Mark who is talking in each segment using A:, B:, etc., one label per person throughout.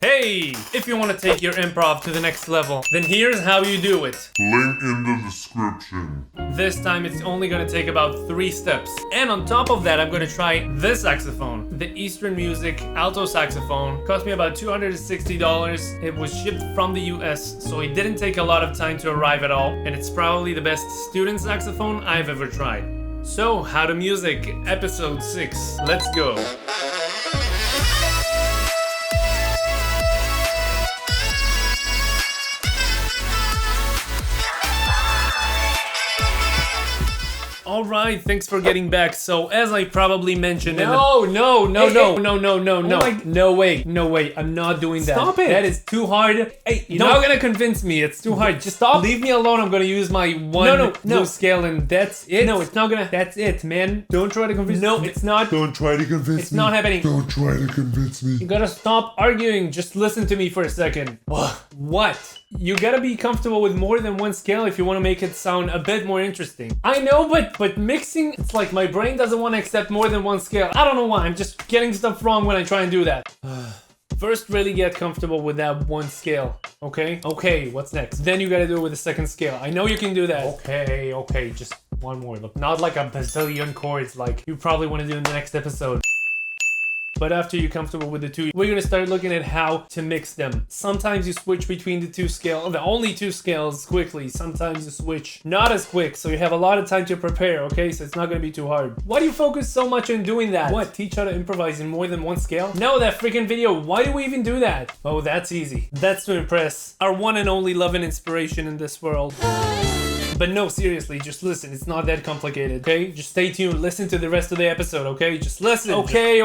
A: Hey! If you want to take your improv to the next level, then here's how you do it.
B: Link in the description.
A: This time it's only gonna take about 3 steps. And on top of that, I'm gonna try this saxophone. The Eastern Music alto saxophone. Cost me about $260. It was shipped from the US, so it didn't take a lot of time to arrive at all. And it's probably the best student saxophone I've ever tried. So, How to Music, episode 6. Let's go. Alright, thanks for getting back. So, as I probably mentioned
C: No,
A: wait, I'm not doing that.
C: Stop it.
A: That is too hard. Hey, you're not gonna convince me, it's too hard. Just
C: Stop.
A: leave me alone, I'm gonna use my one blue scale and that's it.
C: No, it's not gonna.
A: That's it, man. Don't try to convince me.
C: No, it's not.
B: Don't try to convince me.
A: It's not happening.
B: Don't try to convince me.
A: You gotta stop arguing, just listen to me for a second. What? You gotta be comfortable with more than one scale if you want to make it sound a bit more interesting. I know, but mixing, it's like my brain doesn't want to accept more than one scale. I don't know why, I'm just getting stuff wrong when I try and do that. First, really get comfortable with that one scale, okay? Okay, what's next? Then you gotta do it with the second scale. I know you can do that. Okay, just one more. Look, not like a bazillion chords like you probably want to do in the next episode. But after you're comfortable with the two, we're gonna start looking at how to mix them. Sometimes you switch between the only two scales quickly. Sometimes you switch not as quick, so you have a lot of time to prepare, okay? So it's not gonna be too hard. Why do you focus so much on doing that? What, teach how to improvise in more than one scale? No, that freaking video, why do we even do that? Oh, that's easy. That's to impress our one and only love and inspiration in this world. But no, seriously, just listen. It's not that complicated, okay? Just stay tuned. Listen to the rest of the episode, okay? Just listen. Okay,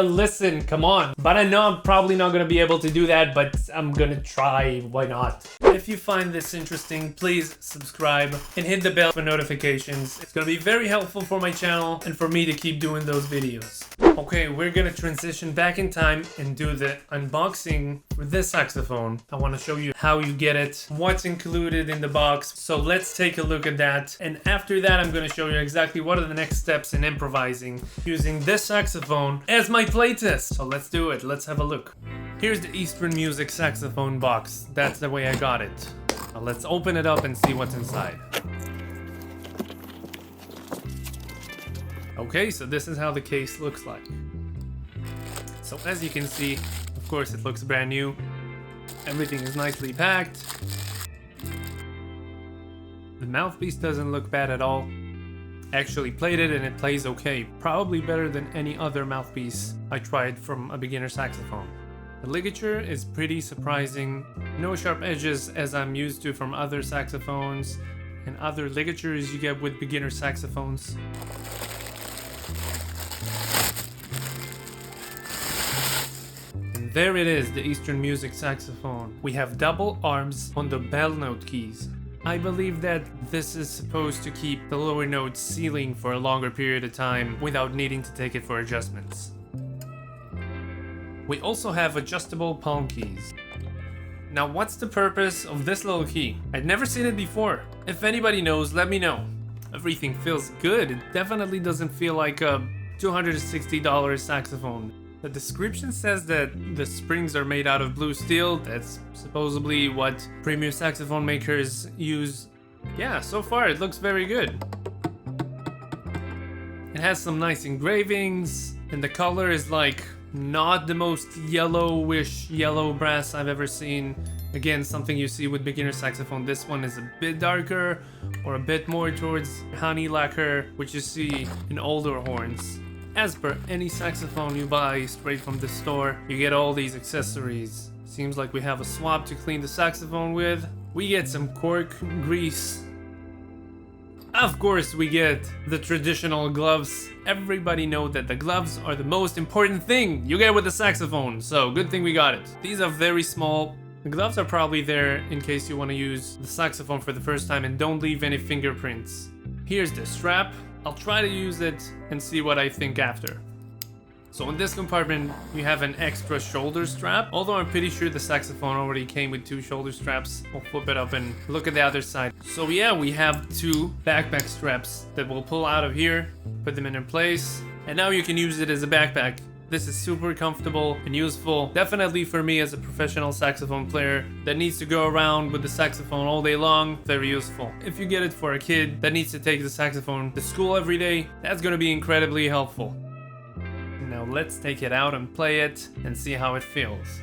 A: listen. Come on. But I know I'm probably not gonna be able to do that, but I'm gonna try. Why not? If you find this interesting, please subscribe and hit the bell for notifications. It's gonna be very helpful for my channel and for me to keep doing those videos. Okay, we're gonna transition back in time and do the unboxing for this saxophone. I wanna show you how you get it, what's included in the box. So let's take a look at that. And after that, I'm gonna show you exactly what are the next steps in improvising using this saxophone as my playtest. So let's do it. Let's have a look. Here's the Eastern Music saxophone box. That's the way I got it. Now let's open it up and see what's inside. Okay, so this is how the case looks like. So as you can see, of course it looks brand new. Everything is nicely packed. The mouthpiece doesn't look bad at all. Actually played it and it plays okay. Probably better than any other mouthpiece I tried from a beginner saxophone. The ligature is pretty surprising. No sharp edges as I'm used to from other saxophones and other ligatures you get with beginner saxophones. And there it is, the Eastern Music saxophone. We have double arms on the bell note keys. I believe that this is supposed to keep the lower notes sealing for a longer period of time without needing to take it for adjustments. We also have adjustable palm keys. Now what's the purpose of this little key? I'd never seen it before. If anybody knows, let me know. Everything feels good. It definitely doesn't feel like a $260 saxophone. The description says that the springs are made out of blue steel. That's supposedly what premium saxophone makers use. Yeah, so far it looks very good. It has some nice engravings, and the color is like not the most yellowish yellow brass I've ever seen. Again, something you see with beginner saxophone. This one is a bit darker or a bit more towards honey lacquer, which you see in older horns. As per any saxophone you buy straight from the store, you get all these accessories. Seems like we have a swab to clean the saxophone with. We get some cork grease. Of course we get the traditional gloves. Everybody knows that the gloves are the most important thing you get with a saxophone, so good thing we got it. These are very small. The gloves are probably there in case you want to use the saxophone for the first time and don't leave any fingerprints. Here's the strap. I'll try to use it and see what I think after. So in this compartment, we have an extra shoulder strap, although I'm pretty sure the saxophone already came with 2 shoulder straps. I'll flip it up and look at the other side. So yeah, we have 2 backpack straps that we'll pull out of here, put them in place, and now you can use it as a backpack This is super comfortable and useful. Definitely for me as a professional saxophone player that needs to go around with the saxophone all day long, very useful. If you get it for a kid that needs to take the saxophone to school every day, that's gonna be incredibly helpful. Now let's take it out and play it and see how it feels.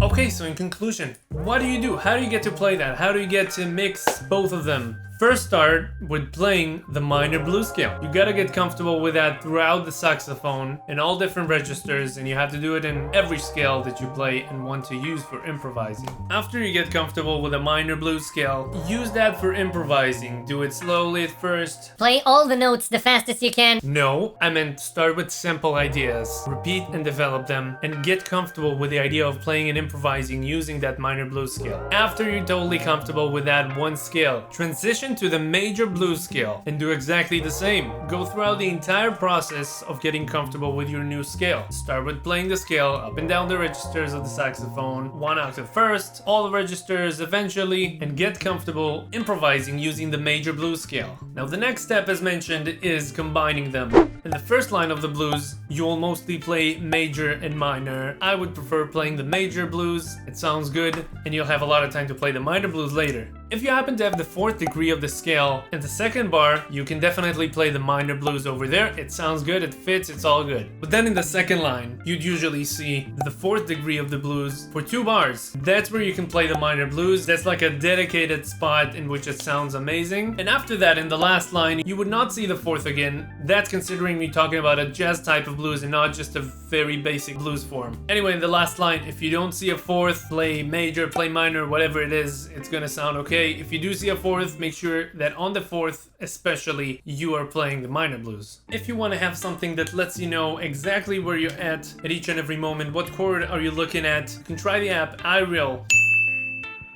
A: Okay, so in conclusion, what do you do? How do you get to play that? How do you get to mix both of them? First start with playing the minor blues scale. You gotta get comfortable with that throughout the saxophone in all different registers, and you have to do it in every scale that you play and want to use for improvising. After you get comfortable with a minor blues scale, use that for improvising. Do it slowly at first.
C: Play all the notes the fastest you can.
A: No, I meant start with simple ideas, repeat and develop them, and get comfortable with the idea of playing and improvising using that minor blues scale. After you're totally comfortable with that one scale, transition to the major blues scale and do exactly the same. Go throughout the entire process of getting comfortable with your new scale. Start with playing the scale up and down the registers of the saxophone, one octave first, all the registers eventually, and get comfortable improvising using the major blues scale. Now the next step, as mentioned, is combining them. In the first line of the blues, you'll mostly play major and minor. I would prefer playing the major blues, it sounds good, and you'll have a lot of time to play the minor blues later. If you happen to have the 4th degree of the scale in the second bar, you can definitely play the minor blues over there. It sounds good, it fits, it's all good. But then in the second line, you'd usually see the 4th degree of the blues for 2 bars. That's where you can play the minor blues. That's like a dedicated spot in which it sounds amazing. And after that, in the last line, you would not see the 4th again. That's considering me talking about a jazz type of blues and not just a very basic blues form. Anyway, in the last line, if you don't see a 4th, play major, play minor, whatever it is, it's gonna sound okay. If you do see a 4th, make sure that on the 4th especially, you are playing the minor blues. If you want to have something that lets you know exactly where you're at each and every moment, what chord are you looking at, you can try the app iReal,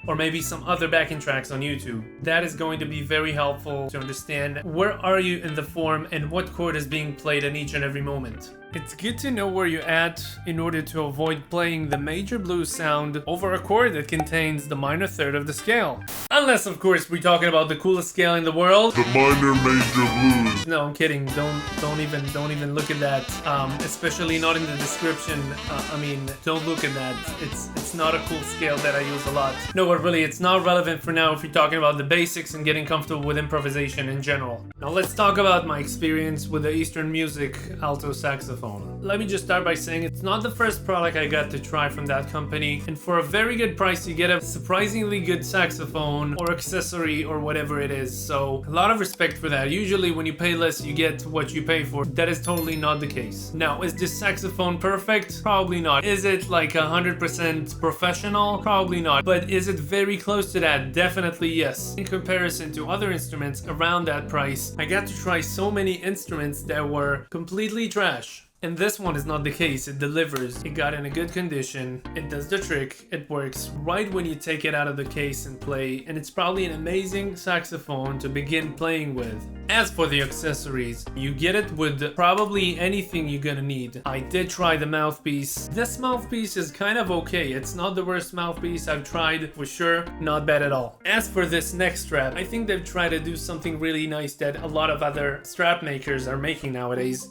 A: or maybe some other backing tracks on YouTube. That is going to be very helpful to understand where are you in the form and what chord is being played at each and every moment. It's good to know where you're at in order to avoid playing the major blues sound over a chord that contains the minor third of the scale. Unless, of course, we're talking about the coolest scale in the world.
B: The minor major blues.
A: No, I'm kidding. Don't even look at that. Especially not in the description. Don't look at that. It's not a cool scale that I use a lot. No, but really, it's not relevant for now if you're talking about the basics and getting comfortable with improvisation in general. Now let's talk about my experience with the Eastern Music alto saxophone. Let me just start by saying it's not the first product I got to try from that company, and for a very good price you get a surprisingly good saxophone or accessory or whatever it is, so a lot of respect for that. Usually when you pay less you get what you pay for. That is totally not the case. Now, is this saxophone perfect? Probably not. Is it like 100% professional? Probably not. But is it very close to that? Definitely yes. In comparison to other instruments around that price, I got to try so many instruments that were completely trash. And this one is not the case. It delivers. It got in a good condition. It does the trick. It works right when you take it out of the case and play. And it's probably an amazing saxophone to begin playing with. As for the accessories, you get it with probably anything you're gonna need. I did try the mouthpiece. This mouthpiece is kind of okay. It's not the worst mouthpiece I've tried, for sure. Not bad at all. As for this neck strap, I think they've tried to do something really nice that a lot of other strap makers are making nowadays.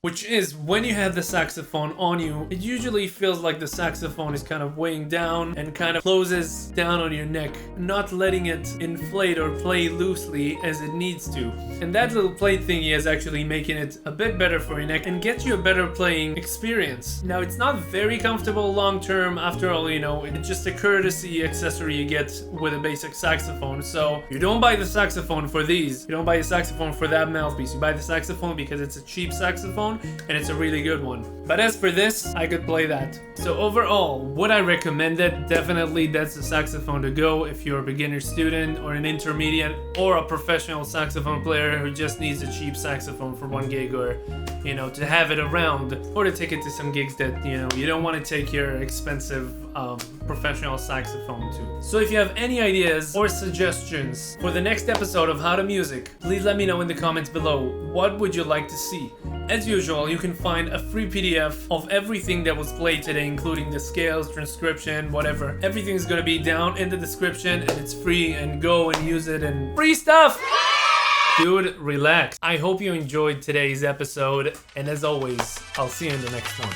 A: Which is, when you have the saxophone on you, it usually feels like the saxophone is kind of weighing down and kind of closes down on your neck, not letting it inflate or play loosely as it needs to. And that little plate thingy is actually making it a bit better for your neck and gets you a better playing experience. Now, it's not very comfortable long term. After all, you know, it's just a courtesy accessory you get with a basic saxophone. So you don't buy the saxophone for these. You don't buy the saxophone for that mouthpiece. You buy the saxophone because it's a cheap saxophone and it's a really good one. But as for this, I could play that. So overall, would I recommend it? Definitely that's the saxophone to go if you're a beginner student or an intermediate or a professional saxophone player who just needs a cheap saxophone for one gig, or you know, to have it around, or to take it to some gigs that, you know, you don't want to take your expensive professional saxophone to. So if you have any ideas or suggestions for the next episode of How to Music, please let me know in the comments below. What would you like to see? As usual, you can find a free PDF of everything that was played today, including the scales, transcription, whatever. Everything's gonna be down in the description and it's free, and go and use it and free stuff! Dude, relax. I hope you enjoyed today's episode, and as always, I'll see you in the next one.